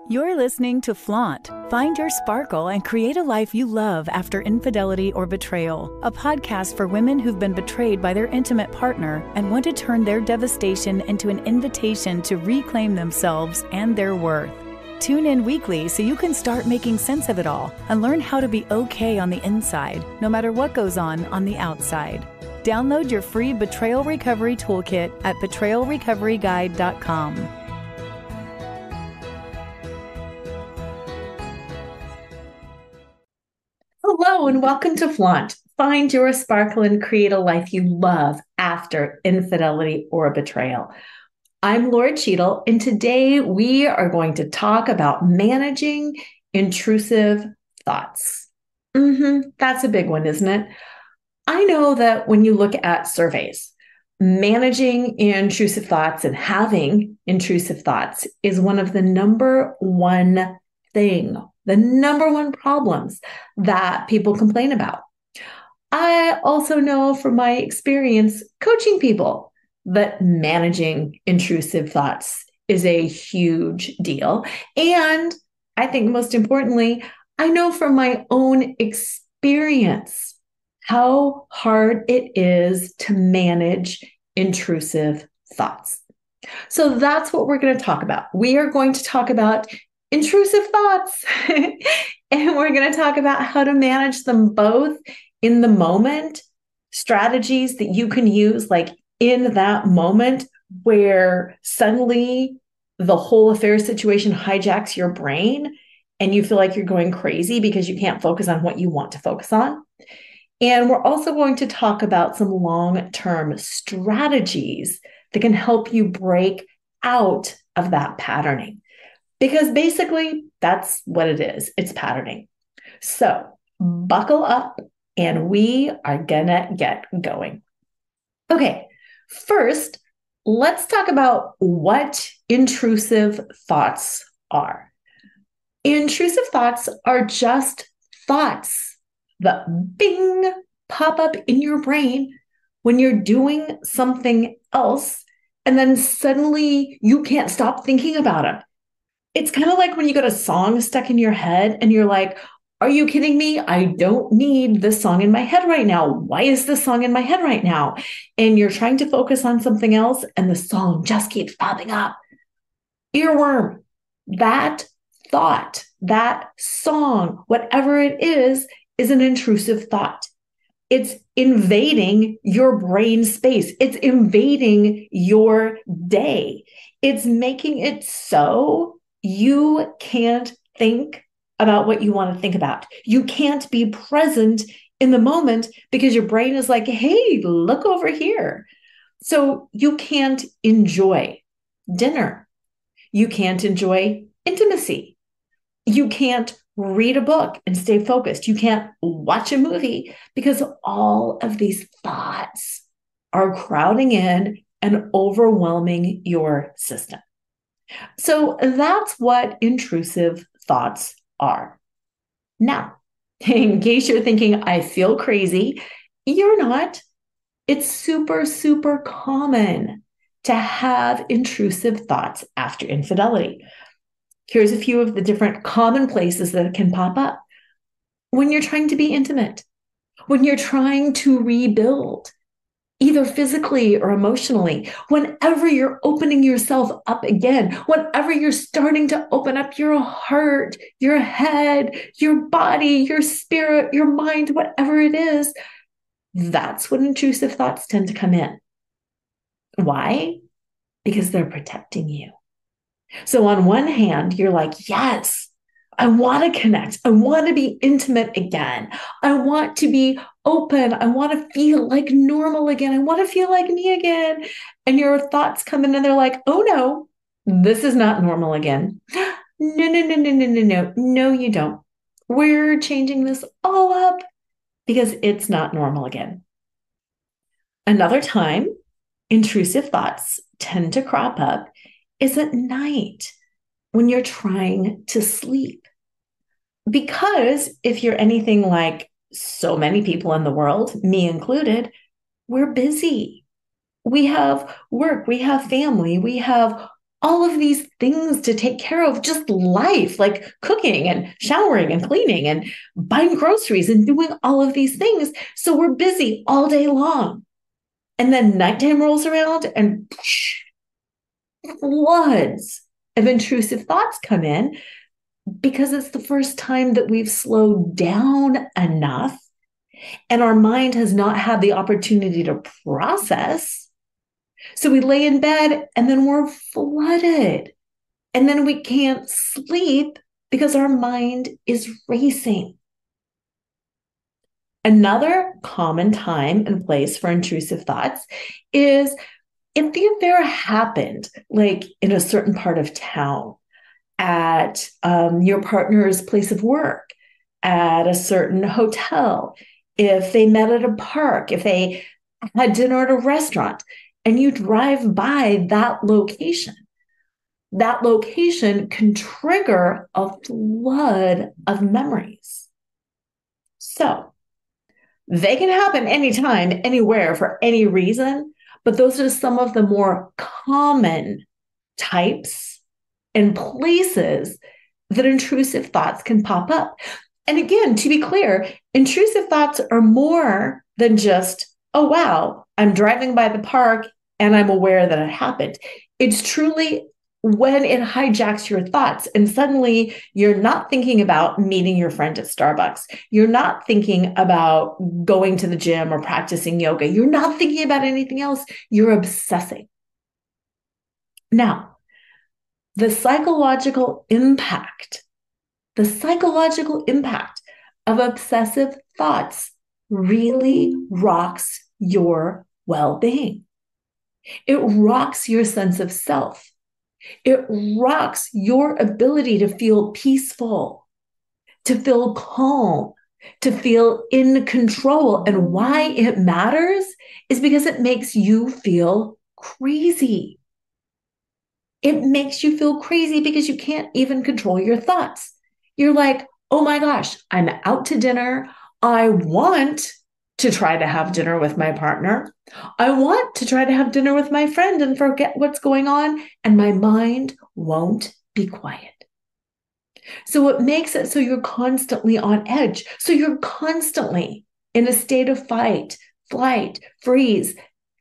You're listening to Flaunt. Find your sparkle and create a life you love after infidelity or betrayal. A podcast for women who've been betrayed by their intimate partner and want to turn their devastation into an invitation to reclaim themselves and their worth. Tune in weekly so you can start making sense of it all and learn how to be okay on the inside, no matter what goes on the outside. Download your free Betrayal Recovery Toolkit at betrayalrecoveryguide.com. Hello and welcome to Flaunt. Find your sparkle and create a life you love after infidelity or betrayal. I'm Lora Cheadle, and today we are going to talk about managing intrusive thoughts. That's a big one, isn't it? I know that when you look at surveys, managing intrusive thoughts and having intrusive thoughts is one of the number one problems that people complain about. I also know from my experience coaching people that managing intrusive thoughts is a huge deal. And I think most importantly, I know from my own experience how hard it is to manage intrusive thoughts. So that's what we're going to talk about. We are going to talk about intrusive thoughts, and we're going to talk about how to manage them both in the moment, strategies that you can use like in that moment where suddenly the whole affair situation hijacks your brain and you feel like you're going crazy because you can't focus on what you want to focus on. And we're also going to talk about some long-term strategies that can help you break out of that patterning. Because basically, that's what it is. It's patterning. So buckle up and we are gonna get going. Okay, first, let's talk about what intrusive thoughts are. Intrusive thoughts are just thoughts that bing, pop up in your brain when you're doing something else, and then suddenly you can't stop thinking about it. It's kind of like when you got a song stuck in your head and you're like, are you kidding me? I don't need this song in my head right now. Why is this song in my head right now? And you're trying to focus on something else and the song just keeps popping up. Earworm, that thought, that song, whatever it is an intrusive thought. It's invading your brain space. It's invading your day. It's making it so you can't think about what you want to think about. You can't be present in the moment because your brain is like, hey, look over here. So you can't enjoy dinner. You can't enjoy intimacy. You can't read a book and stay focused. You can't watch a movie because all of these thoughts are crowding in and overwhelming your system. So that's what intrusive thoughts are. Now, in case you're thinking, I feel crazy, you're not. It's super, super common to have intrusive thoughts after infidelity. Here's a few of the different common places that can pop up. When you're trying to be intimate, when you're trying to rebuild, either physically or emotionally, whenever you're opening yourself up again, whenever you're starting to open up your heart, your head, your body, your spirit, your mind, whatever it is, that's when intrusive thoughts tend to come in. Why? Because they're protecting you. So on one hand, you're like, yes, I want to connect. I want to be intimate again. I want to be open. I want to feel like normal again. I want to feel like me again. And your thoughts come in and they're like, oh no, this is not normal again. No, you don't. We're changing this all up because it's not normal again. Another time, intrusive thoughts tend to crop up is at night when you're trying to sleep. Because if you're anything like so many people in the world, me included, we're busy. We have work, we have family, we have all of these things to take care of, just life, like cooking and showering and cleaning and buying groceries and doing all of these things. So we're busy all day long. And then nighttime rolls around and floods of intrusive thoughts come in because it's the first time that we've slowed down enough and our mind has not had the opportunity to process. So we lay in bed and then we're flooded. And then we can't sleep because our mind is racing. Another common time and place for intrusive thoughts is if the affair happened, like in a certain part of town, at your partner's place of work, at a certain hotel, if they met at a park, if they had dinner at a restaurant, and you drive by that location can trigger a flood of memories. So they can happen anytime, anywhere, for any reason, but those are some of the more common types and places that intrusive thoughts can pop up. And again, to be clear, intrusive thoughts are more than just, oh, wow, I'm driving by the park and I'm aware that it happened. It's truly when it hijacks your thoughts and suddenly you're not thinking about meeting your friend at Starbucks. You're not thinking about going to the gym or practicing yoga. You're not thinking about anything else. You're obsessing. Now, the psychological impact of obsessive thoughts really rocks your well-being. It rocks your sense of self. It rocks your ability to feel peaceful, to feel calm, to feel in control. And why it matters is because it makes you feel crazy. It makes you feel crazy because you can't even control your thoughts. You're like, oh my gosh, I'm out to dinner. I want to try to have dinner with my partner. I want to try to have dinner with my friend and forget what's going on. And my mind won't be quiet. So it makes it so you're constantly on edge. So you're constantly in a state of fight, flight, freeze,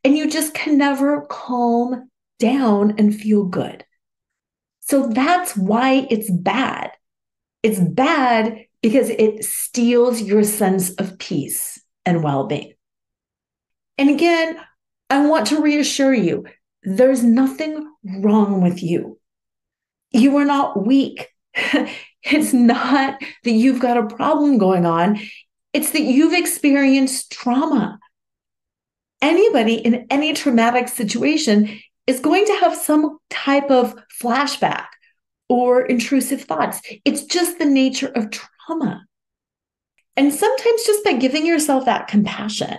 and you just can never calm down and feel good. So that's why it's bad. It's bad because it steals your sense of peace and well-being. And again, I want to reassure you, there's nothing wrong with you. You are not weak. It's not that you've got a problem going on. It's that you've experienced trauma. Anybody in any traumatic situation is going to have some type of flashback or intrusive thoughts. It's just the nature of trauma. And sometimes just by giving yourself that compassion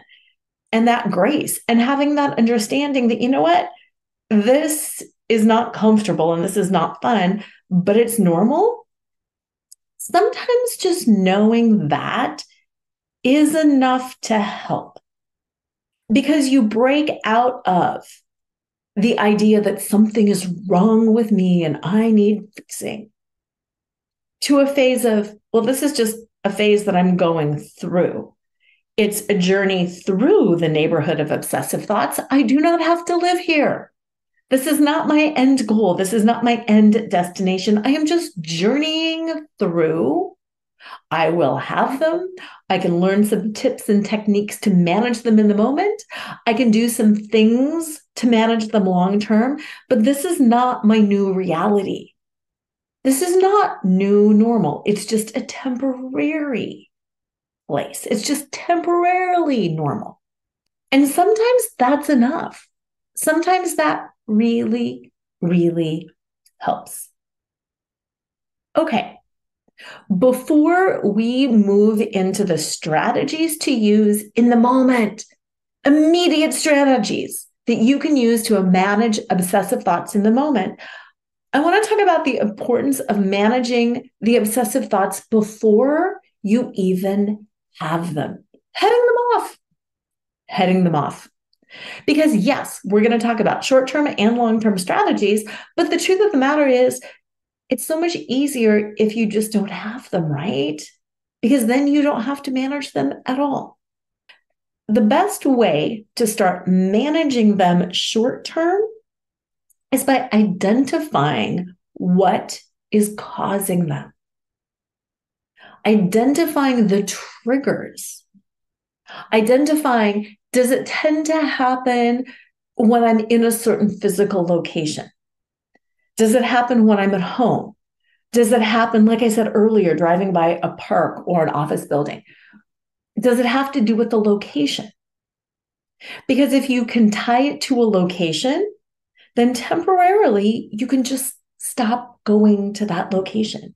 and that grace and having that understanding that, you know what, this is not comfortable and this is not fun, but it's normal. Sometimes just knowing that is enough to help because you break out of the idea that something is wrong with me and I need fixing to a phase of, well, this is just a phase that I'm going through. It's a journey through the neighborhood of obsessive thoughts. I do not have to live here. This is not my end goal. This is not my end destination. I am just journeying through. I will have them. I can learn some tips and techniques to manage them in the moment. I can do some things to manage them long term, but this is not my new reality. This is not new normal. It's just a temporary place. It's just temporarily normal. And sometimes that's enough. Sometimes that really, really helps. Okay. Before we move into the strategies to use in the moment, immediate strategies that you can use to manage obsessive thoughts in the moment, I want to talk about the importance of managing the obsessive thoughts before you even have them. Heading them off. Because yes, we're going to talk about short-term and long-term strategies, but the truth of the matter is it's so much easier if you just don't have them, right? Because then you don't have to manage them at all. The best way to start managing them short-term is by identifying what is causing them, identifying the triggers, identifying, does it tend to happen when I'm in a certain physical location? Does it happen when I'm at home? Does it happen, like I said earlier, driving by a park or an office building? Does it have to do with the location? Because if you can tie it to a location, then temporarily you can just stop going to that location.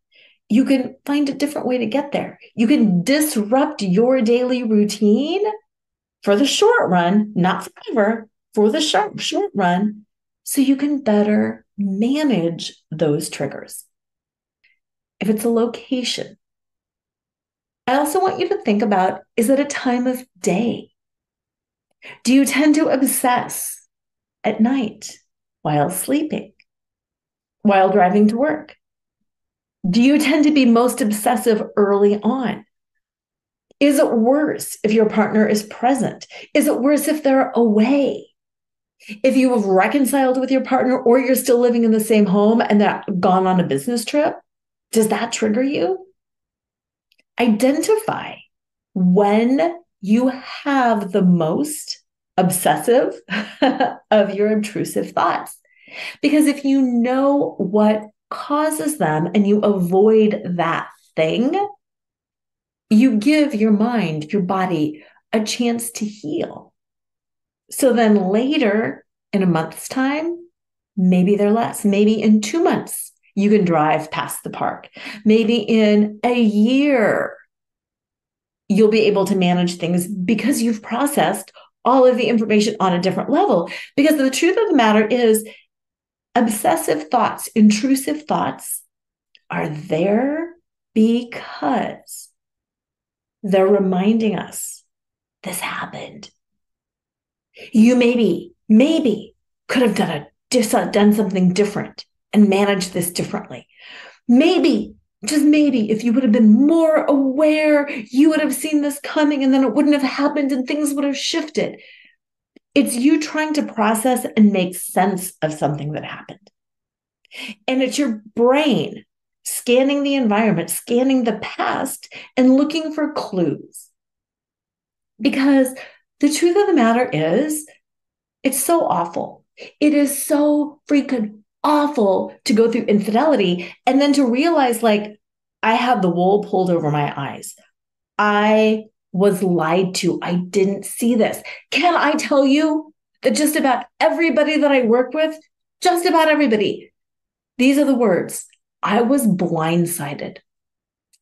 You can find a different way to get there. You can disrupt your daily routine for the short run, not forever, for the short run, so you can better manage those triggers. If it's a location, I also want you to think about, is it a time of day? Do you tend to obsess at night while sleeping, while driving to work? Do you tend to be most obsessive early on? Is it worse if your partner is present? Is it worse if they're away? If you have reconciled with your partner or you're still living in the same home and they're gone on a business trip, does that trigger you? Identify when you have the most obsessive of your intrusive thoughts. Because if you know what causes them and you avoid that thing, you give your mind, your body, a chance to heal. So then later, in a month's time, maybe they're less. Maybe in 2 months, you can drive past the park. Maybe in a year, you'll be able to manage things because you've processed all of the information on a different level. Because the truth of the matter is, obsessive thoughts, intrusive thoughts are there because they're reminding us this happened. You maybe could have done something different and managed this differently. Maybe, just maybe, if you would have been more aware, you would have seen this coming and then it wouldn't have happened and things would have shifted. It's you trying to process and make sense of something that happened. And it's your brain scanning the environment, scanning the past, and looking for clues. Because the truth of the matter is, it's so awful. It is so freaking awful to go through infidelity and then to realize, like, I had the wool pulled over my eyes. I was lied to. I didn't see this. Can I tell you that just about everybody that I work with, just about everybody, these are the words: I was blindsided.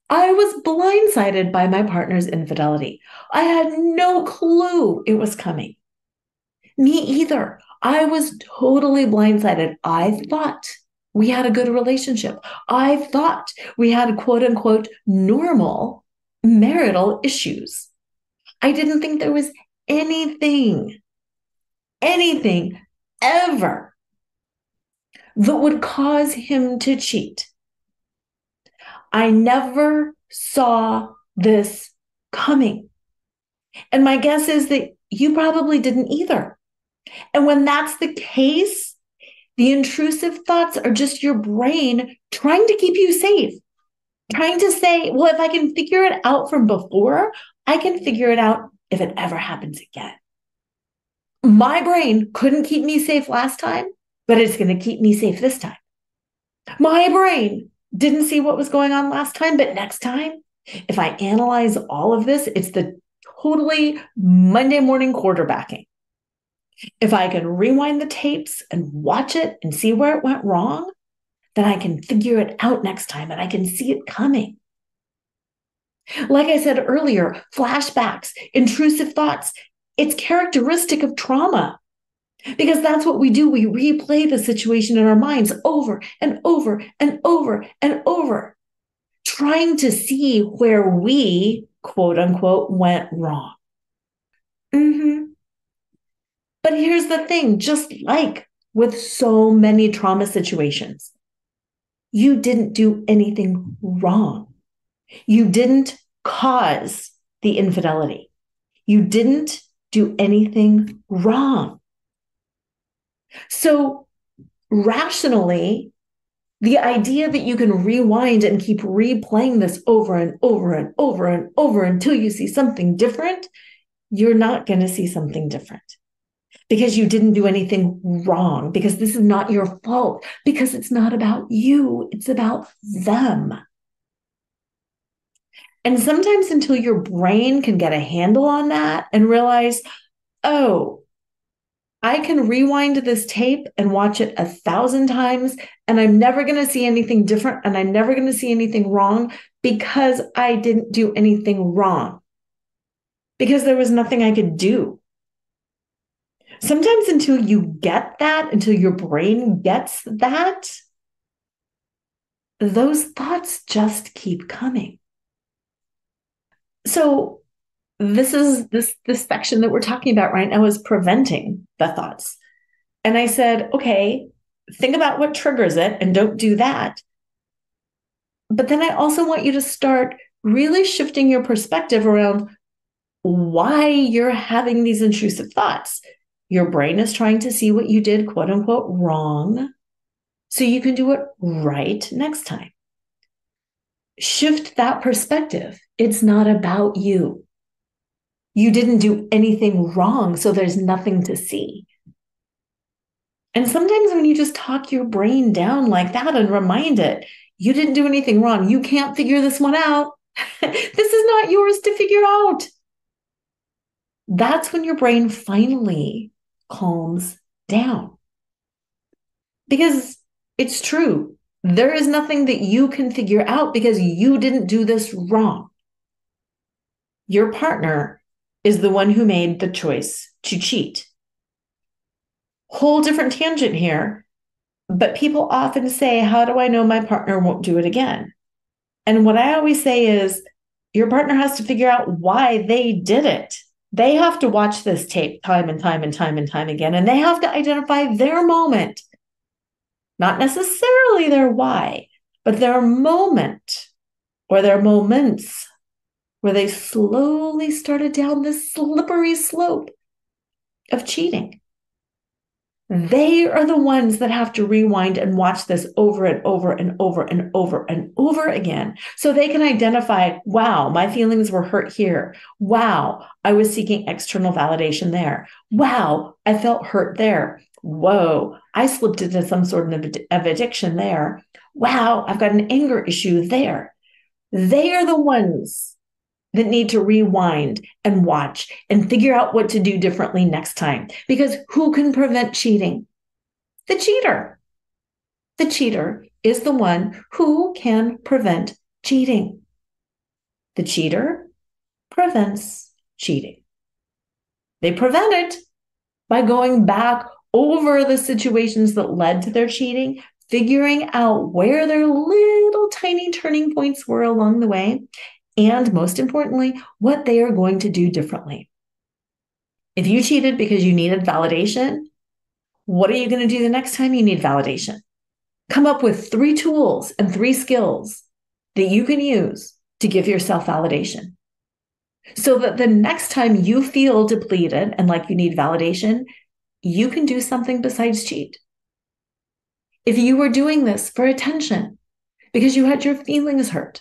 I was blindsided by my partner's infidelity. I had no clue it was coming. Me either. I was totally blindsided. I thought we had a good relationship. I thought we had quote unquote normal marital issues. I didn't think there was anything ever that would cause him to cheat. I never saw this coming. And my guess is that you probably didn't either. And when that's the case, the intrusive thoughts are just your brain trying to keep you safe, trying to say, well, if I can figure it out from before, I can figure it out if it ever happens again. My brain couldn't keep me safe last time, but it's going to keep me safe this time. My brain didn't see what was going on last time, but next time, if I analyze all of this, it's the totally Monday morning quarterbacking. If I can rewind the tapes and watch it and see where it went wrong, then I can figure it out next time and I can see it coming. Like I said earlier, flashbacks, intrusive thoughts, it's characteristic of trauma because that's what we do. We replay the situation in our minds over and over and over and over, trying to see where we, quote unquote, went wrong. But here's the thing, just like with so many trauma situations, you didn't do anything wrong. You didn't cause the infidelity. You didn't do anything wrong. So rationally, the idea that you can rewind and keep replaying this over and over and over and over until you see something different, you're not going to see something different because you didn't do anything wrong, because this is not your fault, because it's not about you, it's about them. And sometimes until your brain can get a handle on that and realize, oh, I can rewind this tape and watch it 1,000 times, and I'm never going to see anything different, and I'm never going to see anything wrong because I didn't do anything wrong, because there was nothing I could do. Sometimes until you get that, until your brain gets that, those thoughts just keep coming. So this is this section that we're talking about right now is preventing the thoughts. And I said, okay, think about what triggers it and don't do that. But then I also want you to start really shifting your perspective around why you're having these intrusive thoughts. Your brain is trying to see what you did, quote unquote, wrong, so you can do it right next time. Shift that perspective. It's not about you. You didn't do anything wrong, so there's nothing to see. And sometimes when you just talk your brain down like that and remind it, you didn't do anything wrong. You can't figure this one out. This is not yours to figure out. That's when your brain finally calms down. Because it's true. There is nothing that you can figure out because you didn't do this wrong. Your partner is the one who made the choice to cheat. Whole different tangent here, but people often say, how do I know my partner won't do it again? And what I always say is, your partner has to figure out why they did it. They have to watch this tape time and time and time and time again, and they have to identify their moment. Not necessarily their why, but their moment or their moments where they slowly started down this slippery slope of cheating. They are the ones that have to rewind and watch this over and over and over and over and over again so they can identify, wow, my feelings were hurt here. Wow, I was seeking external validation there. Wow, I felt hurt there. Whoa, I slipped into some sort of addiction there. Wow, I've got an anger issue there. They are the ones that need to rewind and watch and figure out what to do differently next time. Because who can prevent cheating? The cheater. The cheater is the one who can prevent cheating. The cheater prevents cheating. They prevent it by going back over the situations that led to their cheating, figuring out where their little tiny turning points were along the way, and most importantly, what they are going to do differently. If you cheated because you needed validation, what are you going to do the next time you need validation? Come up with 3 tools and 3 skills that you can use to give yourself validation. So that the next time you feel depleted and like you need validation, you can do something besides cheat. If you were doing this for attention because you had your feelings hurt,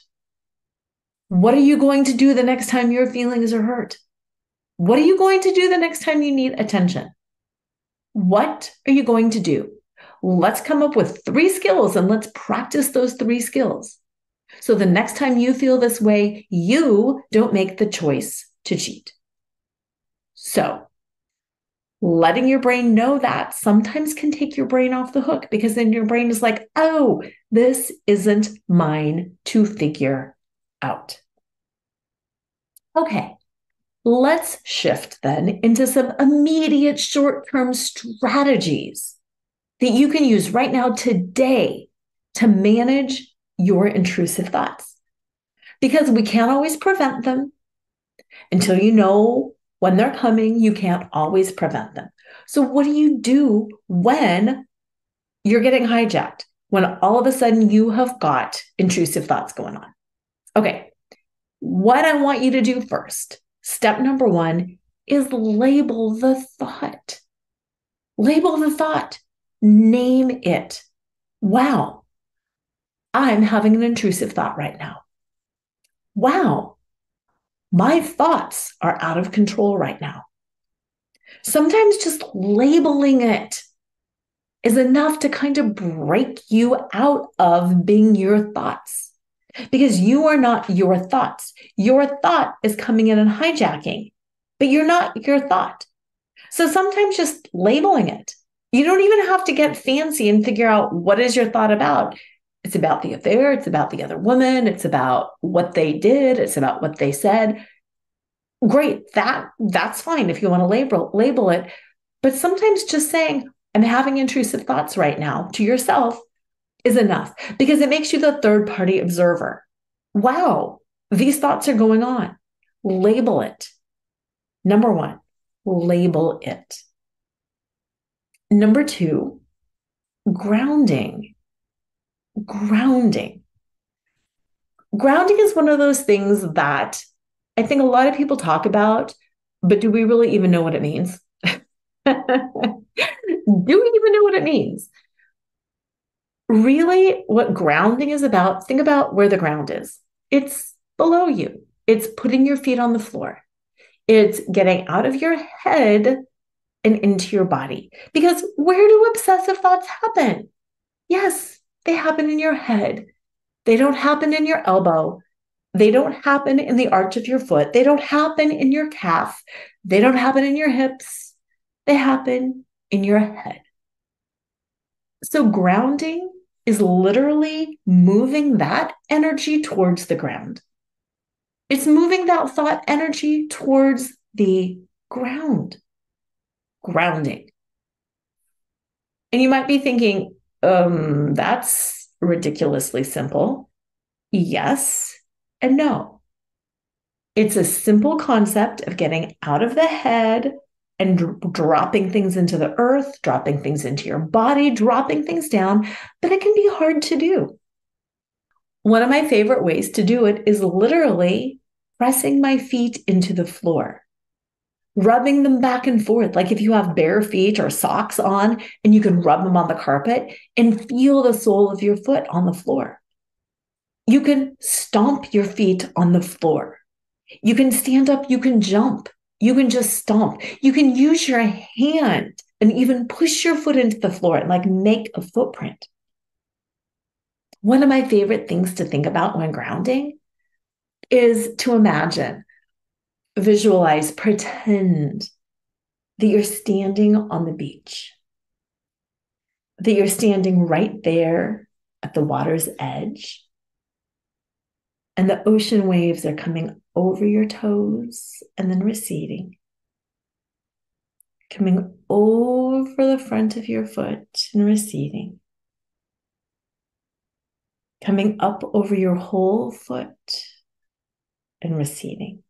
what are you going to do the next time your feelings are hurt? What are you going to do the next time you need attention? What are you going to do? Let's come up with 3 skills and let's practice those 3 skills. So the next time you feel this way, you don't make the choice to cheat. So letting your brain know that sometimes can take your brain off the hook, because then your brain is like, oh, this isn't mine to figure out. Okay, let's shift then into some immediate short-term strategies that you can use right now today to manage your intrusive thoughts. Because we can't always prevent them until you know When they're coming, you can't always prevent them. So, what do you do when you're getting hijacked? When all of a sudden you have got intrusive thoughts going on? Okay, what I want you to do first, step number one, is label the thought. Label the thought. Name it. Wow, I'm having an intrusive thought right now. Wow, my thoughts are out of control right now. Sometimes just labeling it is enough to kind of break you out of being your thoughts, because you are not your thoughts. Your thought is coming in and hijacking, but you're not your thought. So sometimes just labeling it. You don't even have to get fancy and figure out what is your thought about. It's about the affair. It's about the other woman. It's about what they did. It's about what they said. Great. That's fine if you want to label it. But sometimes just saying, I'm having intrusive thoughts right now to yourself is enough, because it makes you the third party observer. Wow, these thoughts are going on. Label it. Number one, label it. Number two, grounding. Grounding. Grounding is one of those things that I think a lot of people talk about, but do we really even know what it means? Do we even know what it means? Really, what grounding is about, think about where the ground is. It's below you. It's putting your feet on the floor. It's getting out of your head and into your body. Because where do obsessive thoughts happen? Yes, they happen in your head. They don't happen in your elbow. They don't happen in the arch of your foot. They don't happen in your calf. They don't happen in your hips. They happen in your head. So grounding is literally moving that energy towards the ground. It's moving that thought energy towards the ground. Grounding. And you might be thinking, that's ridiculously simple. Yes and no. It's a simple concept of getting out of the head and dropping things into the earth, dropping things into your body, dropping things down, but it can be hard to do. One of my favorite ways to do it is literally pressing my feet into the floor, rubbing them back and forth. Like if you have bare feet or socks on, and you can rub them on the carpet and feel the sole of your foot on the floor. You can stomp your feet on the floor. You can stand up, you can jump, you can just stomp. You can use your hand and even push your foot into the floor and like make a footprint. One of my favorite things to think about when grounding is to imagine, visualize, pretend that you're standing on the beach, that you're standing right there at the water's edge, and the ocean waves are coming over your toes and then receding, coming over the front of your foot and receding, coming up over your whole foot and receding.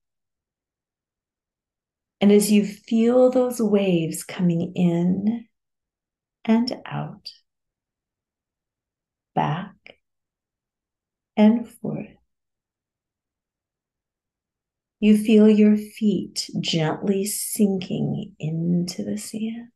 And as you feel those waves coming in and out, back and forth, you feel your feet gently sinking into the sand.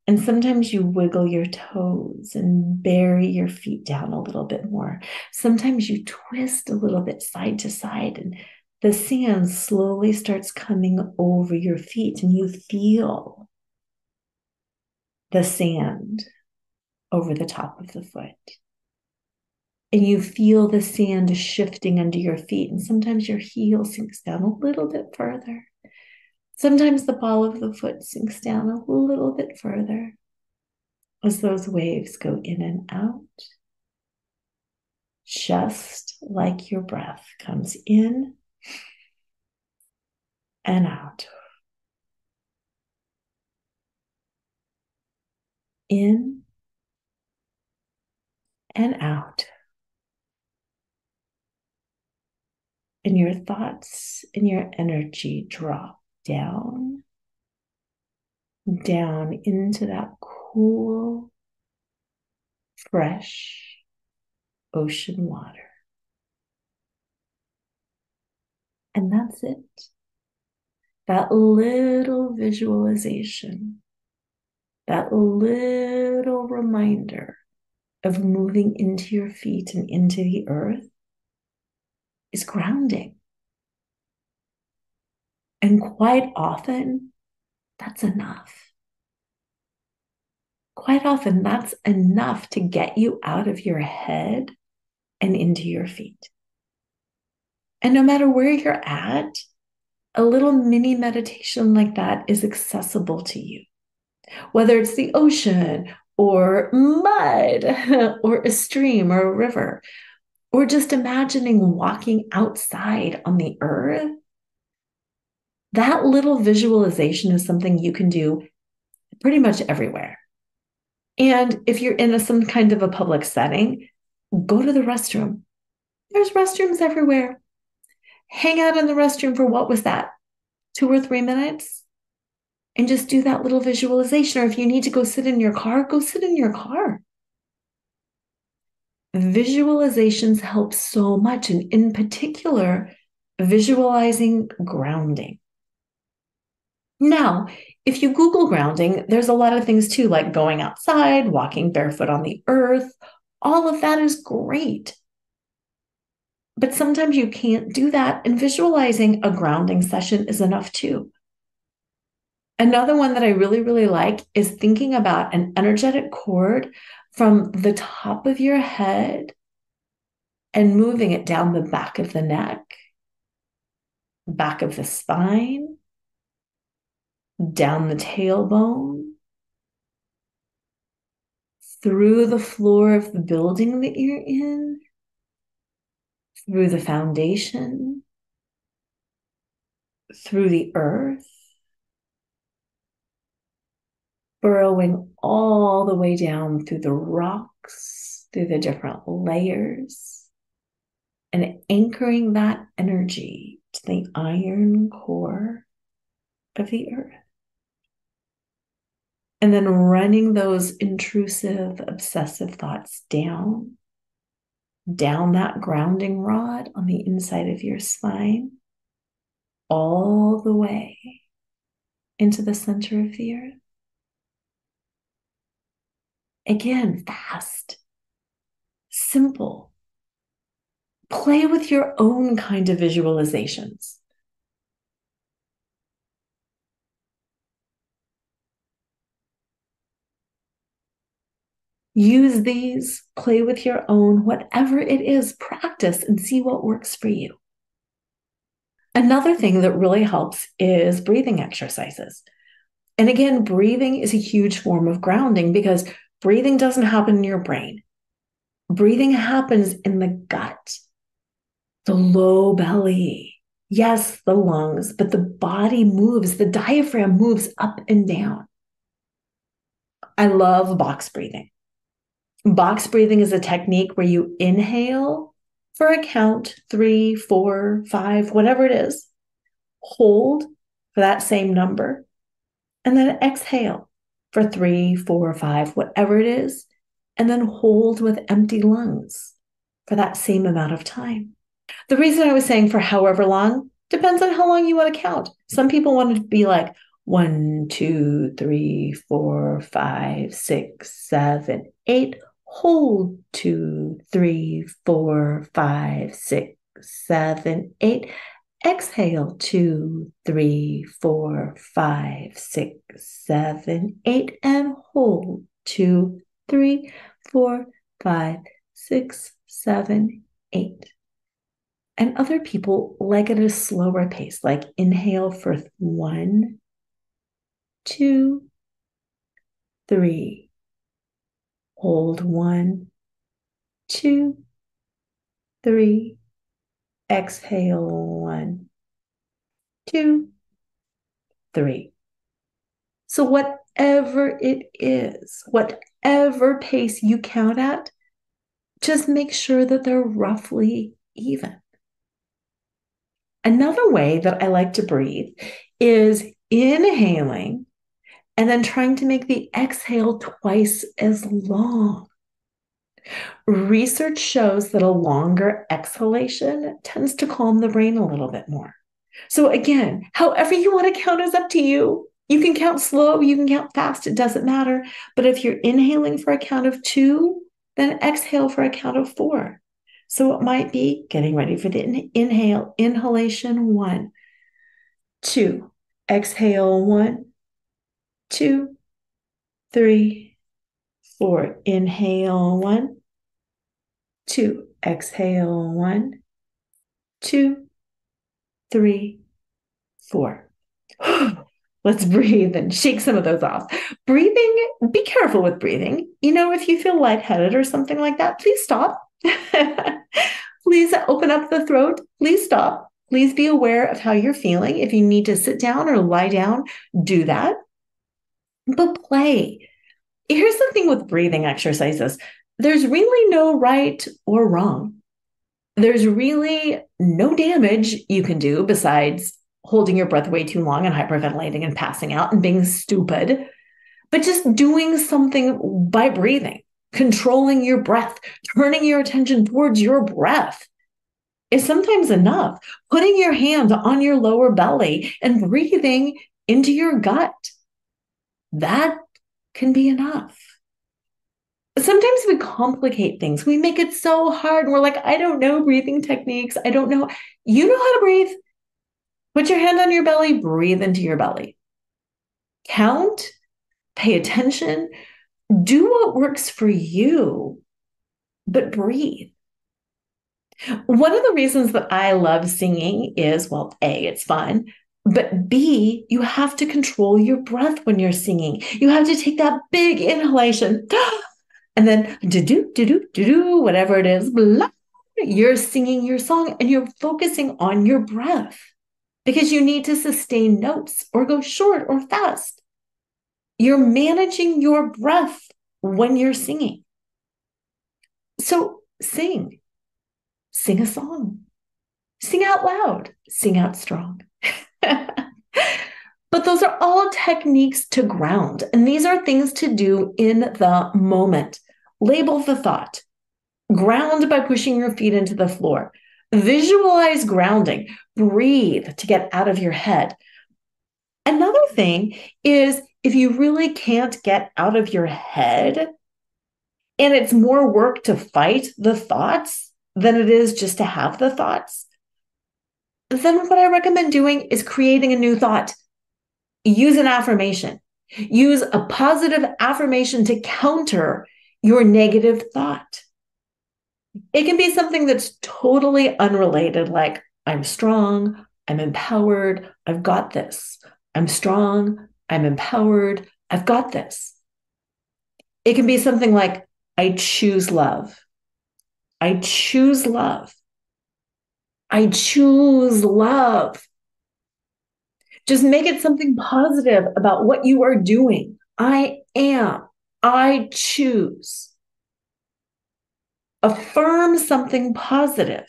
And sometimes you wiggle your toes and bury your feet down a little bit more. Sometimes you twist a little bit side to side, and the sand slowly starts coming over your feet, and you feel the sand over the top of the foot. And you feel the sand shifting under your feet. And sometimes your heel sinks down a little bit further. Sometimes the ball of the foot sinks down a little bit further as those waves go in and out, just like your breath comes in and out. In and out. and your thoughts and your energy drop down into that cool, fresh ocean water. And that's it. That little visualization, that little reminder of moving into your feet and into the earth is grounding. And quite often, that's enough. Quite often, that's enough to get you out of your head and into your feet. And no matter where you're at, a little mini meditation like that is accessible to you. Whether it's the ocean or mud or a stream or a river, or just imagining walking outside on the earth, that little visualization is something you can do pretty much everywhere. And if you're in some kind of a public setting, go to the restroom. There's restrooms everywhere. Hang out in the restroom for what was that? 2 or 3 minutes? And just do that little visualization. Or if you need to go sit in your car, go sit in your car. Visualizations help so much. And in particular, visualizing grounding. Now, if you Google grounding, there's a lot of things too, like going outside, walking barefoot on the earth. All of that is great. But sometimes you can't do that. And visualizing a grounding session is enough too. Another one that I really, really like is thinking about an energetic cord from the top of your head and moving it down the back of the neck, back of the spine, down the tailbone, through the floor of the building that you're in, through the foundation, through the earth, burrowing all the way down through the rocks, through the different layers, and anchoring that energy to the iron core of the earth. And then running those intrusive, obsessive thoughts down that grounding rod on the inside of your spine, all the way into the center of the earth. Again, fast, simple. Play with your own kind of visualizations. Use these, play with your own, whatever it is, practice and see what works for you. Another thing that really helps is breathing exercises. And again, breathing is a huge form of grounding because breathing doesn't happen in your brain. Breathing happens in the gut, the low belly. Yes, the lungs, but the body moves, the diaphragm moves up and down. I love box breathing. Box breathing is a technique where you inhale for a count, 3, 4, 5, whatever it is, hold for that same number, and then exhale for 3, 4, 5, whatever it is, and then hold with empty lungs for that same amount of time. The reason I was saying for however long depends on how long you want to count. Some people want to be like 1, 2, 3, 4, 5, 6, 7, 8. Hold 2, 3, 4, 5, 6, 7, 8. Exhale 2, 3, 4, 5, 6, 7, 8. And hold 2, 3, 4, 5, 6, 7, 8. And other people like it at a slower pace, like inhale for 1, 2, 3. Hold 1, 2, 3. Exhale 1, 2, 3. So whatever it is, whatever pace you count at, just make sure that they're roughly even. Another way that I like to breathe is inhaling and then trying to make the exhale twice as long. Research shows that a longer exhalation tends to calm the brain a little bit more. So again, however you want to count is up to you. You can count slow, you can count fast, it doesn't matter. But if you're inhaling for a count of 2, then exhale for a count of 4. So it might be getting ready for the inhalation 1, 2, exhale 1, 2, 3, 4. Inhale 1, 2, exhale 1, 2, 3, 4. Let's breathe and shake some of those off. Breathing, be careful with breathing. If you feel lightheaded or something like that, please stop. Please open up the throat. Please stop. Please be aware of how you're feeling. If you need to sit down or lie down, do that. But play. Here's the thing with breathing exercises. There's really no right or wrong. There's really no damage you can do besides holding your breath way too long and hyperventilating and passing out and being stupid, but just doing something by breathing, controlling your breath, turning your attention towards your breath is sometimes enough. Putting your hand on your lower belly and breathing into your gut, that can be enough. Sometimes we complicate things. We make it so hard. We're like, I don't know breathing techniques. I don't know. You know how to breathe. Put your hand on your belly, breathe into your belly. Count, pay attention, do what works for you, but breathe. One of the reasons that I love singing is, well, A, it's fun, but B, you have to control your breath when you're singing. You have to take that big inhalation and then do, whatever it is, blah, you're singing your song and you're focusing on your breath because you need to sustain notes or go short or fast. You're managing your breath when you're singing. So sing a song, sing out loud, sing out strong. But those are all techniques to ground. And these are things to do in the moment. Label the thought. Ground by pushing your feet into the floor. Visualize grounding. Breathe to get out of your head. Another thing is if you really can't get out of your head and it's more work to fight the thoughts than it is just to have the thoughts, then what I recommend doing is creating a new thought. Use an affirmation. Use a positive affirmation to counter your negative thought. It can be something that's totally unrelated, like, I'm strong, I'm empowered, I've got this. I'm strong, I'm empowered, I've got this. It can be something like, I choose love. I choose love. I choose love. Just make it something positive about what you are doing. I am. I choose. Affirm something positive.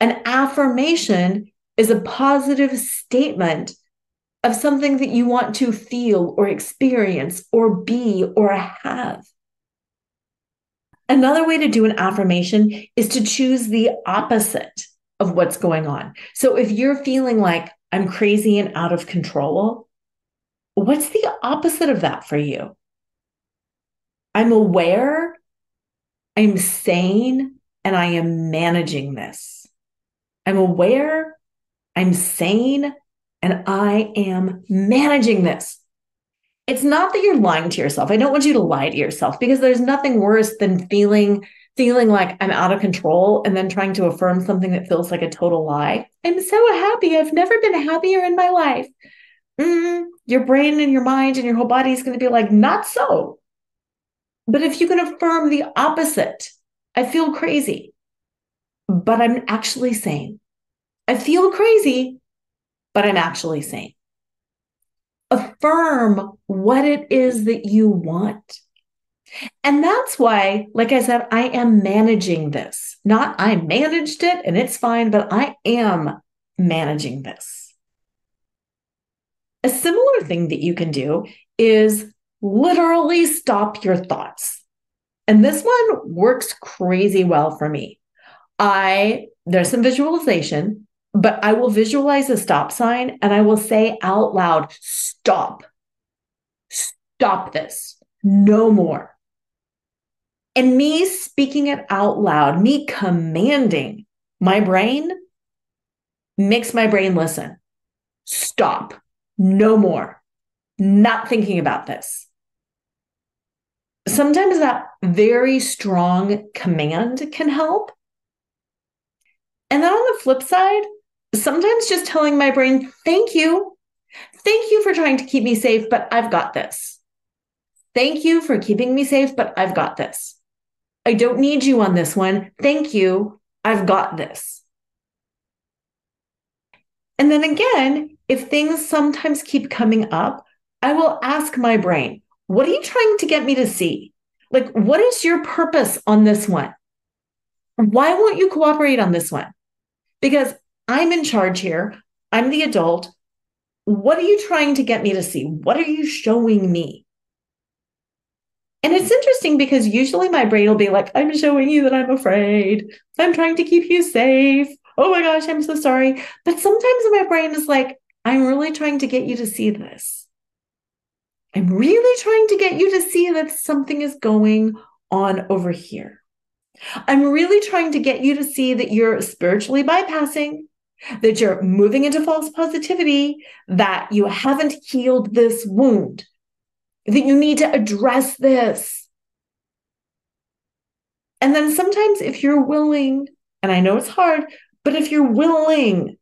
An affirmation is a positive statement of something that you want to feel or experience or be or have. Another way to do an affirmation is to choose the opposite of what's going on. So if you're feeling like I'm crazy and out of control, what's the opposite of that for you? I'm aware, I'm sane, and I am managing this. I'm aware, I'm sane, and I am managing this. It's not that you're lying to yourself. I don't want you to lie to yourself because there's nothing worse than feeling like I'm out of control and then trying to affirm something that feels like a total lie. I'm so happy. I've never been happier in my life. Your brain and your mind and your whole body is going to be like, not so. But if you can affirm the opposite, I feel crazy, but I'm actually sane. I feel crazy, but I'm actually sane. Affirm what it is that you want. And that's why, like I said, I am managing this. Not I managed it and it's fine, but I am managing this. A similar thing that you can do is literally stop your thoughts. And this one works crazy well for me. There's some visualization, but I will visualize a stop sign and I will say out loud, stop. Stop this. No more. And me speaking it out loud, me commanding my brain makes my brain listen. Stop. No more. Not thinking about this. Sometimes that very strong command can help. And then on the flip side, sometimes just telling my brain, thank you. Thank you for trying to keep me safe, but I've got this. Thank you for keeping me safe, but I've got this. I don't need you on this one. Thank you. I've got this. And then again, if things sometimes keep coming up, I will ask my brain, what are you trying to get me to see? Like, what is your purpose on this one? Why won't you cooperate on this one? Because I'm in charge here. I'm the adult. What are you trying to get me to see? What are you showing me? And it's interesting because usually my brain will be like, I'm showing you that I'm afraid. I'm trying to keep you safe. Oh my gosh, I'm so sorry. But sometimes my brain is like, I'm really trying to get you to see this. I'm really trying to get you to see that something is going on over here. I'm really trying to get you to see that you're spiritually bypassing, that you're moving into false positivity, that you haven't healed this wound, that you need to address this. And then sometimes if you're willing, and I know it's hard, but if you're willing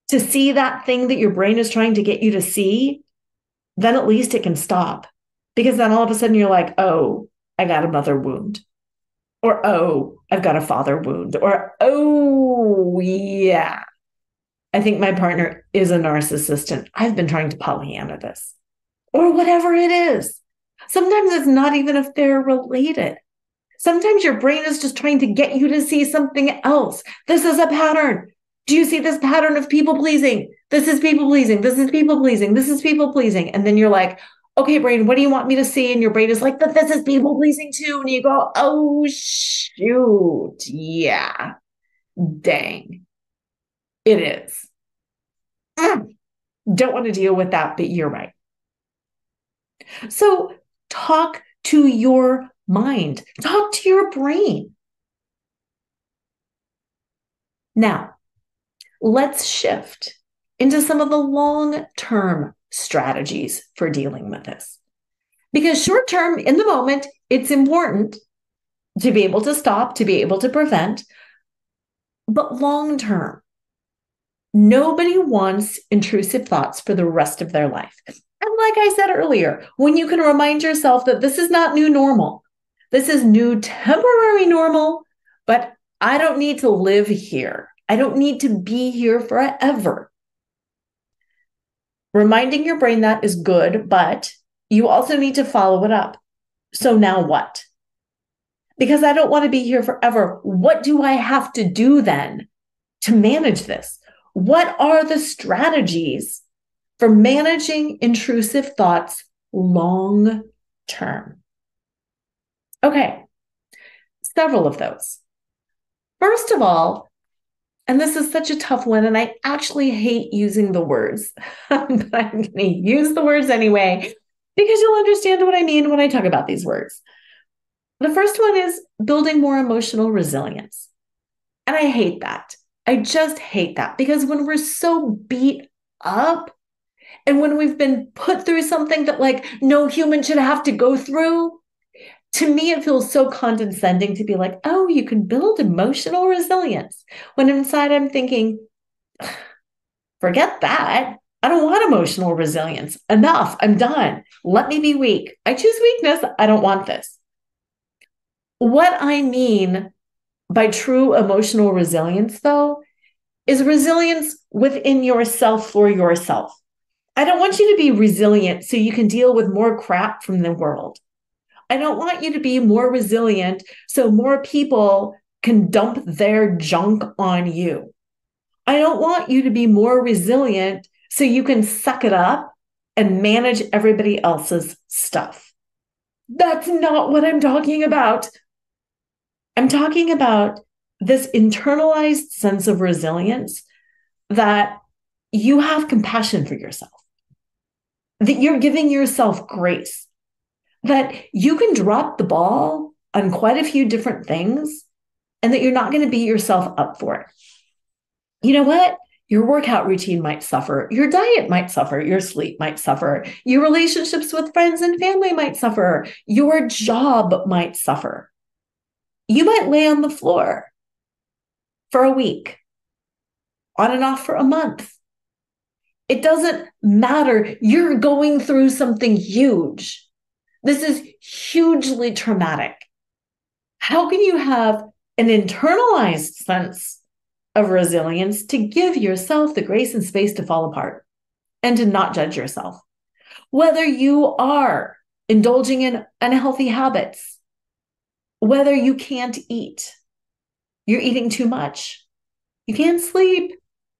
to see that thing that your brain is trying to get you to see, then at least it can stop. Because then all of a sudden you're like, oh, I got a mother wound. Or, oh, I've got a father wound. Or, oh, yeah, I think my partner is a narcissist and I've been trying to Pollyanna this. Or whatever it is. Sometimes it's not even if they're related. Sometimes your brain is just trying to get you to see something else. This is a pattern. Do you see this pattern of people pleasing? This is people pleasing. This is people pleasing. This is people pleasing. And then you're like, okay, brain, what do you want me to see? And your brain is like, but this is people pleasing too. And you go, oh, shoot. Yeah. Dang. It is. Don't want to deal with that, but you're right. So talk to your mind. Talk to your brain. Now, let's shift into some of the long-term strategies for dealing with this. Because short-term, in the moment, it's important to be able to stop, to be able to prevent. But long-term, nobody wants intrusive thoughts for the rest of their life. And like I said earlier, when you can remind yourself that this is not new normal, this is new temporary normal, but I don't need to live here. I don't need to be here forever. Reminding your brain that is good, but you also need to follow it up. So now what? Because I don't want to be here forever. What do I have to do then to manage this? What are the strategies for managing intrusive thoughts long term? Okay, several of those. First of all, and this is such a tough one, and I actually hate using the words, but I'm going to use the words anyway, because you'll understand what I mean when I talk about these words. The first one is building more emotional resilience. And I hate that. I just hate that, because when we're so beat up and when we've been put through something that like no human should have to go through, to me, it feels so condescending to be like, oh, you can build emotional resilience. When inside I'm thinking, forget that. I don't want emotional resilience. Enough. I'm done. Let me be weak. I choose weakness. I don't want this. What I mean by true emotional resilience, though, is resilience within yourself for yourself. I don't want you to be resilient so you can deal with more crap from the world. I don't want you to be more resilient so more people can dump their junk on you. I don't want you to be more resilient so you can suck it up and manage everybody else's stuff. That's not what I'm talking about. I'm talking about this internalized sense of resilience that you have compassion for yourself, that you're giving yourself grace, that you can drop the ball on quite a few different things and that you're not going to beat yourself up for it. You know what? Your workout routine might suffer. Your diet might suffer. Your sleep might suffer. Your relationships with friends and family might suffer. Your job might suffer. You might lay on the floor for a week, on and off for a month. It doesn't matter. You're going through something huge. This is hugely traumatic. How can you have an internalized sense of resilience to give yourself the grace and space to fall apart and to not judge yourself? Whether you are indulging in unhealthy habits, whether you can't eat, you're eating too much, you can't sleep,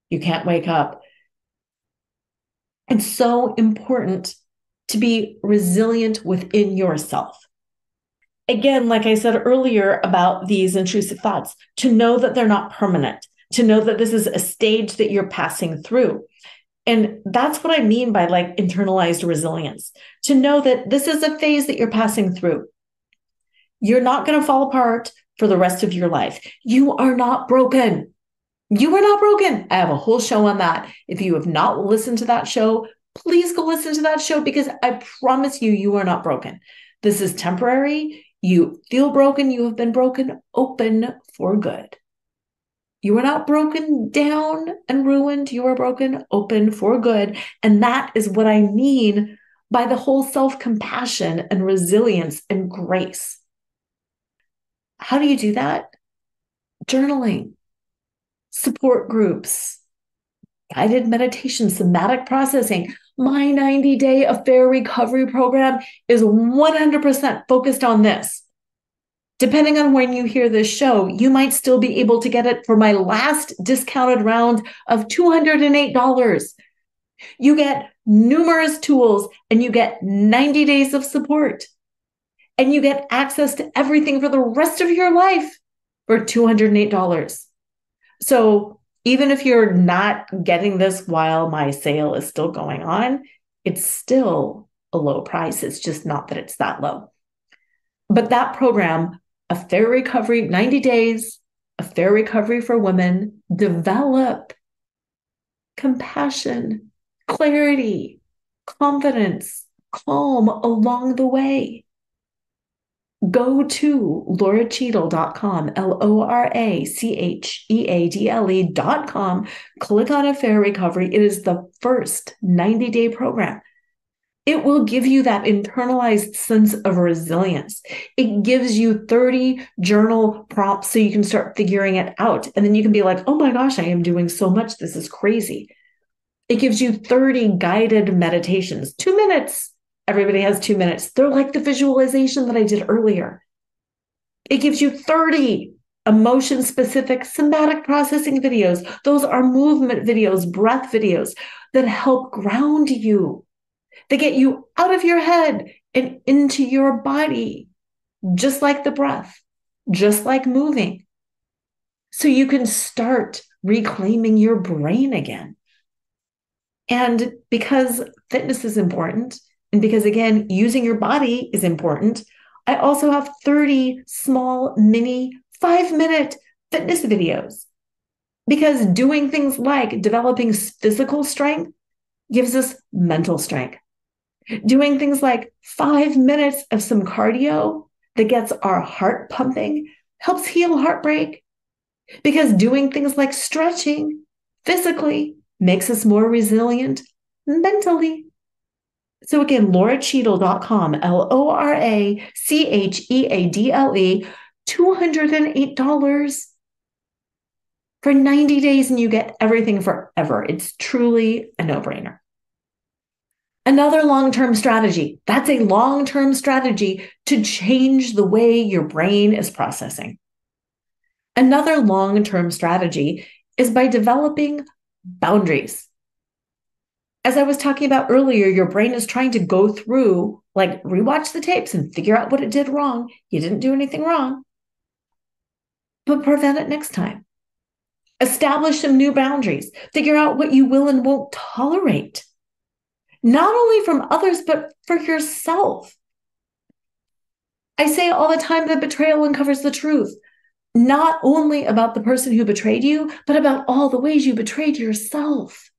you can't wake up. It's so important to be resilient within yourself. Again, like I said earlier about these intrusive thoughts, to know that they're not permanent, to know that this is a stage that you're passing through. And that's what I mean by like internalized resilience, to know that this is a phase that you're passing through. You're not going to fall apart for the rest of your life. You are not broken. You are not broken. I have a whole show on that. If you have not listened to that show, please go listen to that show because I promise you, you are not broken. This is temporary. You feel broken. You have been broken open for good. You are not broken down and ruined. You are broken open for good. And that is what I mean by the whole self-compassion and resilience and grace. How do you do that? Journaling, support groups, guided meditation, somatic processing. My 90-day affair recovery program is 100% focused on this. Depending on when you hear this show, you might still be able to get it for my last discounted round of $208. You get numerous tools and you get 90 days of support. And you get access to everything for the rest of your life for $208. So even if you're not getting this while my sale is still going on, it's still a low price. It's just not that it's that low. But that program, Affair Recovery, 90 days, Affair Recovery for Women, develop compassion, clarity, confidence, calm along the way. Go to loracheadle.com, LoraCheadle.com, click on Affair Recovery. It is the first 90-day program. It will give you that internalized sense of resilience. It gives you 30 journal prompts so you can start figuring it out. And then you can be like, oh my gosh, I am doing so much. This is crazy. It gives you 30 guided meditations, 2 minutes. Everybody has 2 minutes. They're like the visualization that I did earlier. It gives you 30 emotion-specific somatic processing videos. Those are movement videos, breath videos that help ground you. They get you out of your head and into your body, just like the breath, just like moving. So you can start reclaiming your brain again. And because fitness is important, and because, again, using your body is important, I also have 30 small, mini, 5-minute fitness videos. Because doing things like developing physical strength gives us mental strength. Doing things like 5 minutes of some cardio that gets our heart pumping helps heal heartbreak. Because doing things like stretching physically makes us more resilient mentally. So again, loracheadle.com, LoraCheadle, $208 for 90 days, and you get everything forever. It's truly a no-brainer. Another long-term strategy. That's a long-term strategy to change the way your brain is processing. Another long-term strategy is by developing boundaries. As I was talking about earlier, your brain is trying to go through, like rewatch the tapes and figure out what it did wrong. You didn't do anything wrong, but prevent it next time. Establish some new boundaries. Figure out what you will and won't tolerate, not only from others, but for yourself. I say all the time that betrayal uncovers the truth, not only about the person who betrayed you, but about all the ways you betrayed yourself.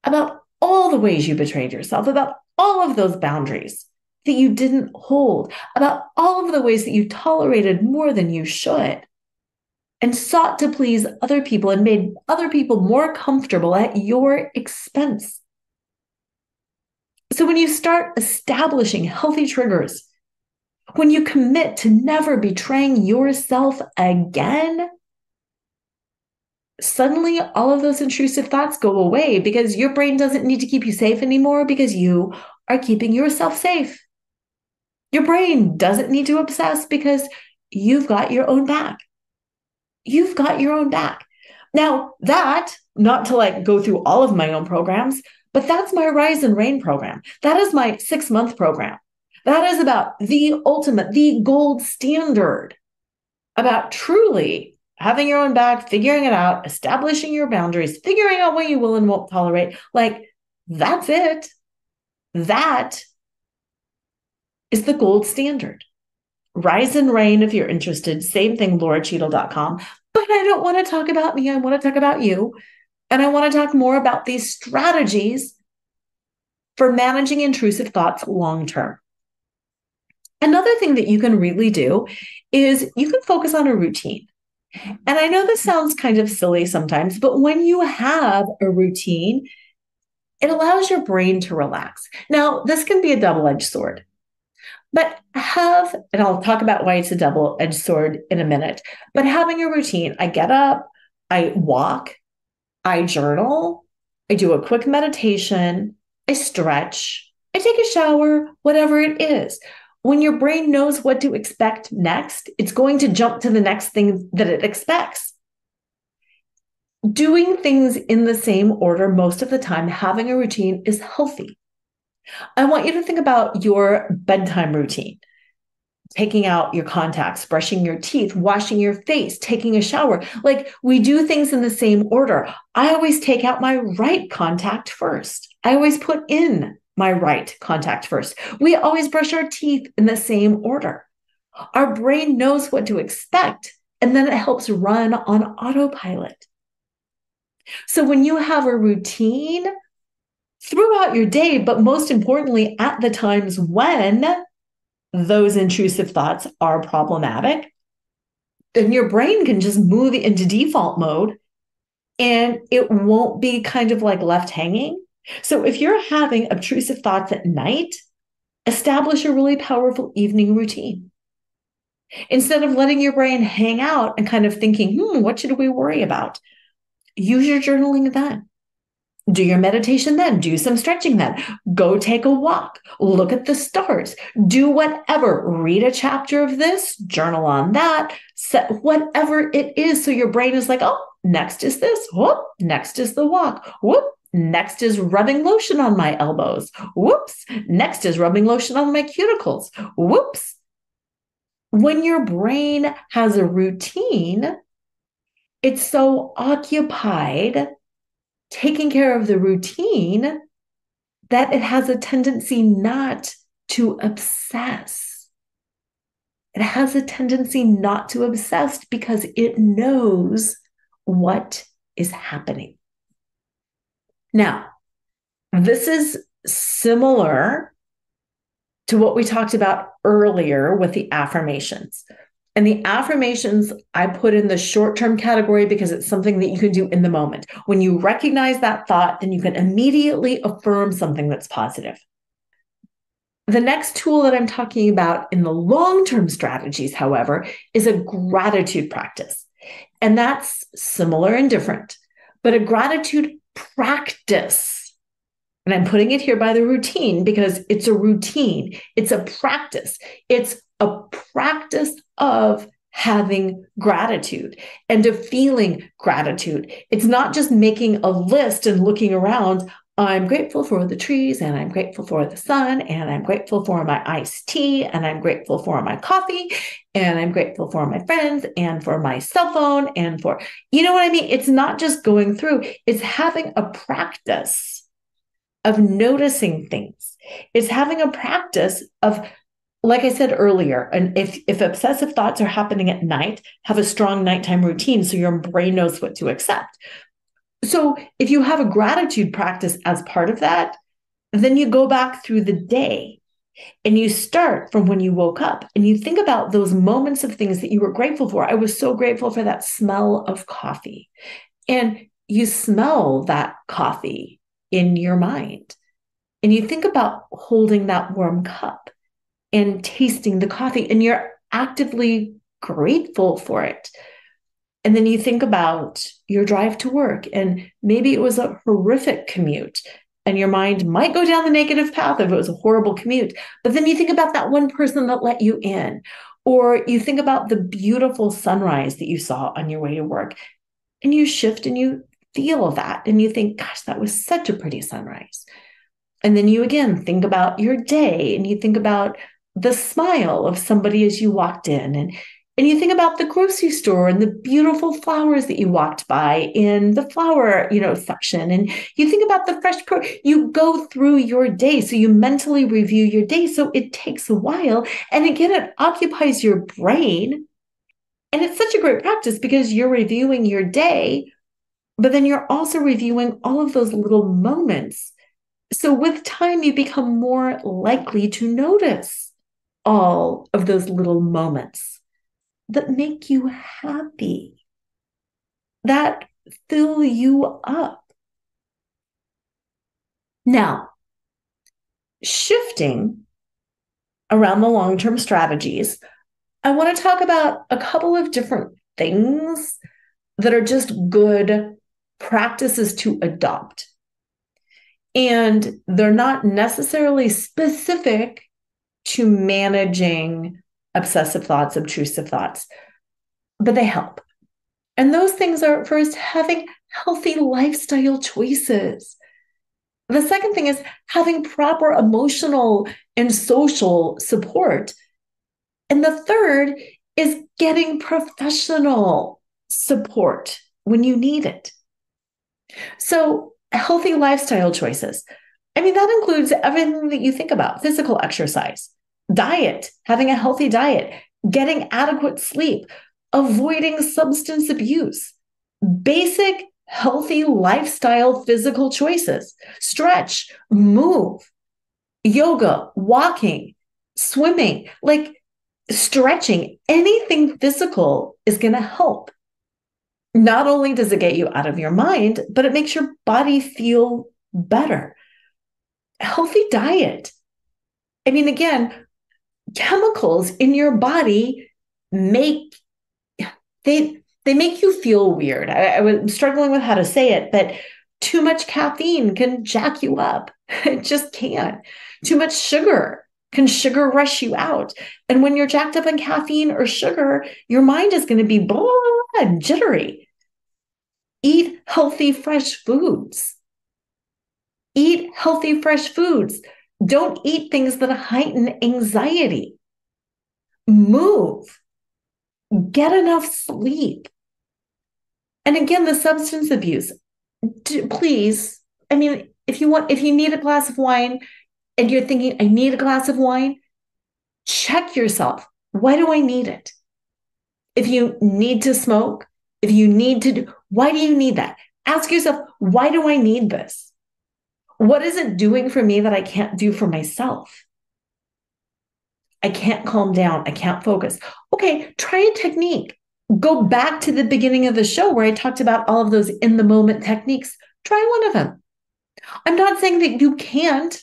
About all the ways you betrayed yourself, about all of those boundaries that you didn't hold, about all of the ways that you tolerated more than you should and sought to please other people and made other people more comfortable at your expense. So when you start establishing healthy triggers, when you commit to never betraying yourself again, suddenly all of those intrusive thoughts go away because your brain doesn't need to keep you safe anymore because you are keeping yourself safe. Your brain doesn't need to obsess because you've got your own back. You've got your own back. Now that, not to like go through all of my own programs, but that's my Rise and Reign program. That is my 6-month program. That is about the ultimate, the gold standard, about truly having your own back, figuring it out, establishing your boundaries, figuring out what you will and won't tolerate. Like, that's it. That is the gold standard. Rise and Reign, if you're interested. Same thing, LoraCheadle.com. But I don't want to talk about me. I want to talk about you. And I want to talk more about these strategies for managing intrusive thoughts long-term. Another thing that you can really do is you can focus on a routine. And I know this sounds kind of silly sometimes, but when you have a routine, it allows your brain to relax. Now, this can be a double-edged sword, but and I'll talk about why it's a double-edged sword in a minute, but having a routine, I get up, I walk, I journal, I do a quick meditation, I stretch, I take a shower, whatever it is. When your brain knows what to expect next, it's going to jump to the next thing that it expects. Doing things in the same order most of the time, having a routine is healthy. I want you to think about your bedtime routine. Taking out your contacts, brushing your teeth, washing your face, taking a shower. Like, we do things in the same order. I always take out my right contact first. I always put in my right contact first. We always brush our teeth in the same order. Our brain knows what to expect, and then it helps run on autopilot. So when you have a routine throughout your day, but most importantly, at the times when those intrusive thoughts are problematic, then your brain can just move into default mode and it won't be kind of like left hanging. So if you're having obtrusive thoughts at night, establish a really powerful evening routine. Instead of letting your brain hang out and kind of thinking, what should we worry about? Use your journaling then. Do your meditation then. Do some stretching then. Go take a walk. Look at the stars. Do whatever. Read a chapter of this. Journal on that. Set whatever it is. So your brain is like, oh, next is this. Whoop. Next is the walk. Whoop. Next is rubbing lotion on my elbows. Whoops. Next is rubbing lotion on my cuticles. Whoops. When your brain has a routine, it's so occupied taking care of the routine that it has a tendency not to obsess. It has a tendency not to obsess because it knows what is happening. Now, this is similar to what we talked about earlier with the affirmations. And the affirmations I put in the short-term category because it's something that you can do in the moment. When you recognize that thought, then you can immediately affirm something that's positive. The next tool that I'm talking about in the long-term strategies, however, is a gratitude practice. And that's similar and different, but a gratitude practice. And I'm putting it here by the routine because it's a routine. It's a practice. It's a practice of having gratitude and to feeling gratitude. It's not just making a list and looking around. I'm grateful for the trees, and I'm grateful for the sun, and I'm grateful for my iced tea, and I'm grateful for my coffee, and I'm grateful for my friends, and for my cell phone, and for, you know what I mean? It's not just going through, it's having a practice of noticing things. It's having a practice of, like I said earlier, and if obsessive thoughts are happening at night, have a strong nighttime routine so your brain knows what to accept. So if you have a gratitude practice as part of that, then you go back through the day and you start from when you woke up and you think about those moments of things that you were grateful for. I was so grateful for that smell of coffee. And you smell that coffee in your mind. And you think about holding that warm cup and tasting the coffee, and you're actively grateful for it. And then you think about your drive to work, and maybe it was a horrific commute, and your mind might go down the negative path if it was a horrible commute. But then you think about that one person that let you in, or you think about the beautiful sunrise that you saw on your way to work, and you shift and you feel that, and you think, gosh, that was such a pretty sunrise. And then you again think about your day, and you think about the smile of somebody as you walked in, and you think about the grocery store and the beautiful flowers that you walked by in the flower, section. And you think about the fresh you go through your day. So you mentally review your day. So it takes a while. And again, it occupies your brain. And it's such a great practice because you're reviewing your day, but then you're also reviewing all of those little moments. So with time, you become more likely to notice all of those little moments that make you happy, that fill you up. Now, shifting around the long-term strategies, I want to talk about a couple of different things that are just good practices to adopt. And they're not necessarily specific to managing obsessive thoughts, obtrusive thoughts, but they help. And those things are, first, having healthy lifestyle choices. The second thing is having proper emotional and social support. And the third is getting professional support when you need it. So, healthy lifestyle choices. I mean, that includes everything that you think about: physical exercise, diet, having a healthy diet, getting adequate sleep, avoiding substance abuse, basic healthy lifestyle physical choices, stretch, move, yoga, walking, swimming, like stretching, anything physical is going to help. Not only does it get you out of your mind, but it makes your body feel better. Healthy diet. I mean, again, chemicals in your body make you feel weird. I was struggling with how to say it, but too much caffeine can jack you up. It just can. Too much sugar can sugar rush you out. And when you're jacked up on caffeine or sugar, your mind is going to be blah and jittery. Eat healthy, fresh foods. Eat healthy, fresh foods. Don't eat things that heighten anxiety. Move. Get enough sleep. And again, the substance abuse. Please, I mean, if you need a glass of wine and you're thinking, I need a glass of wine, check yourself. Why do I need it? If you need to smoke, if you need to why do you need that? Ask yourself, why do I need this? What is it doing for me that I can't do for myself? I can't calm down. I can't focus. Okay, try a technique. Go back to the beginning of the show where I talked about all of those in the moment techniques. Try one of them. I'm not saying that you can't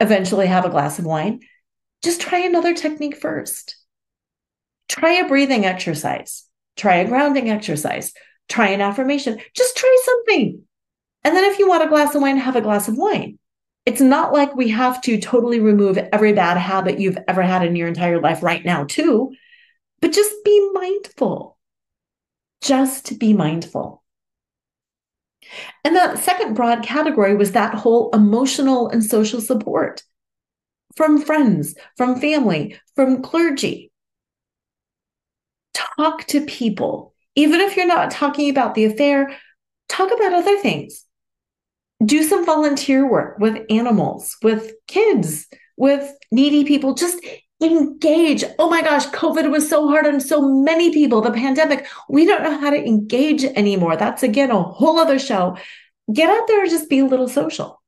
eventually have a glass of wine. Just try another technique first. Try a breathing exercise. Try a grounding exercise. Try an affirmation. Just try something. And then if you want a glass of wine, have a glass of wine. It's not like we have to totally remove every bad habit you've ever had in your entire life right now, too. But just be mindful. Just be mindful. And the second broad category was that whole emotional and social support from friends, from family, from clergy. Talk to people. Even if you're not talking about the affair, talk about other things. Do some volunteer work with animals, with kids, with needy people. Just engage. Oh my gosh, COVID was so hard on so many people. The pandemic, we don't know how to engage anymore. That's, again, a whole other show. Get out there and just be a little social.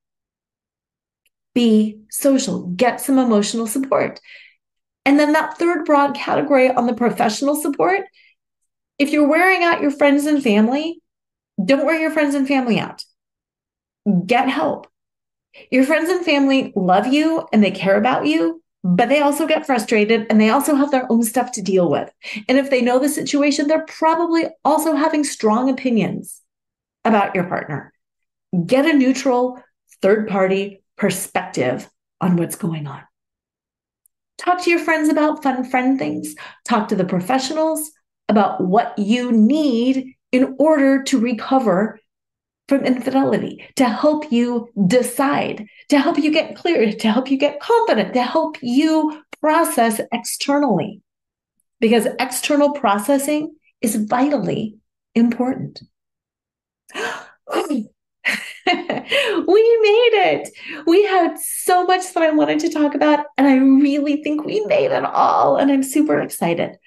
Be social. Get some emotional support. And then that third broad category on the professional support, if you're wearing out your friends and family, don't wear your friends and family out. Get help. Your friends and family love you and they care about you, but they also get frustrated and they also have their own stuff to deal with. And if they know the situation, they're probably also having strong opinions about your partner. Get a neutral third-party perspective on what's going on. Talk to your friends about fun friend things. Talk to the professionals about what you need in order to recover from infidelity, to help you decide, to help you get clear, to help you get confident, to help you process externally. Because external processing is vitally important. We made it. We had so much that I wanted to talk about, and I really think we made it all, and I'm super excited.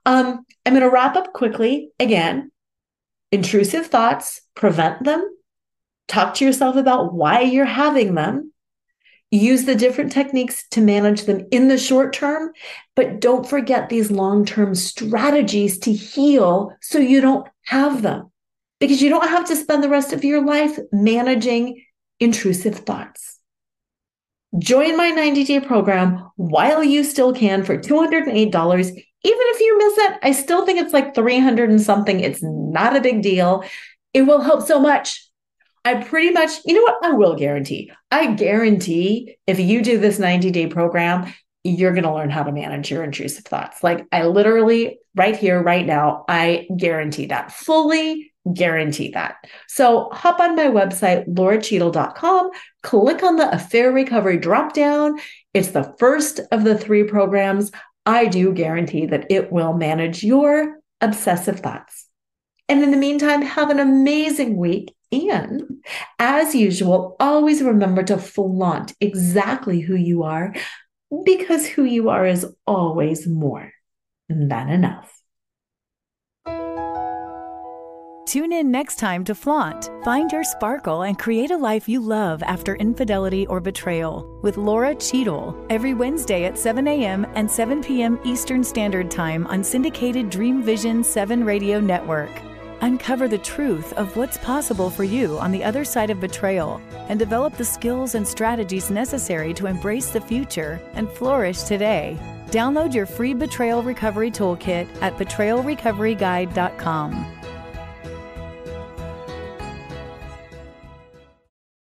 I'm going to wrap up quickly. Again, intrusive thoughts, prevent them. Talk to yourself about why you're having them. Use the different techniques to manage them in the short term, but don't forget these long-term strategies to heal so you don't have them. Because you don't have to spend the rest of your life managing intrusive thoughts. Join my 90-day program while you still can for $208. Even if you miss it, I still think it's like $300 and something. It's not a big deal. It will help so much. I pretty much, you know what? I will guarantee. I guarantee if you do this 90-day program, you're going to learn how to manage your intrusive thoughts. Like I literally, right here, right now, I guarantee that. Fully guarantee that. So hop on my website, loracheadle.com, click on the Affair Recovery dropdown. It's the first of the 3 programs. I do guarantee that it will manage your obsessive thoughts. And in the meantime, have an amazing week. And as usual, always remember to flaunt exactly who you are, because who you are is always more than enough. Tune in next time to Flaunt, find your sparkle, and create a life you love after infidelity or betrayal with Lora Cheadle every Wednesday at 7 a.m. and 7 p.m. Eastern Standard Time on syndicated Dream Vision 7 radio network. Uncover the truth of what's possible for you on the other side of betrayal and develop the skills and strategies necessary to embrace the future and flourish today. Download your free Betrayal Recovery Toolkit at betrayalrecoveryguide.com.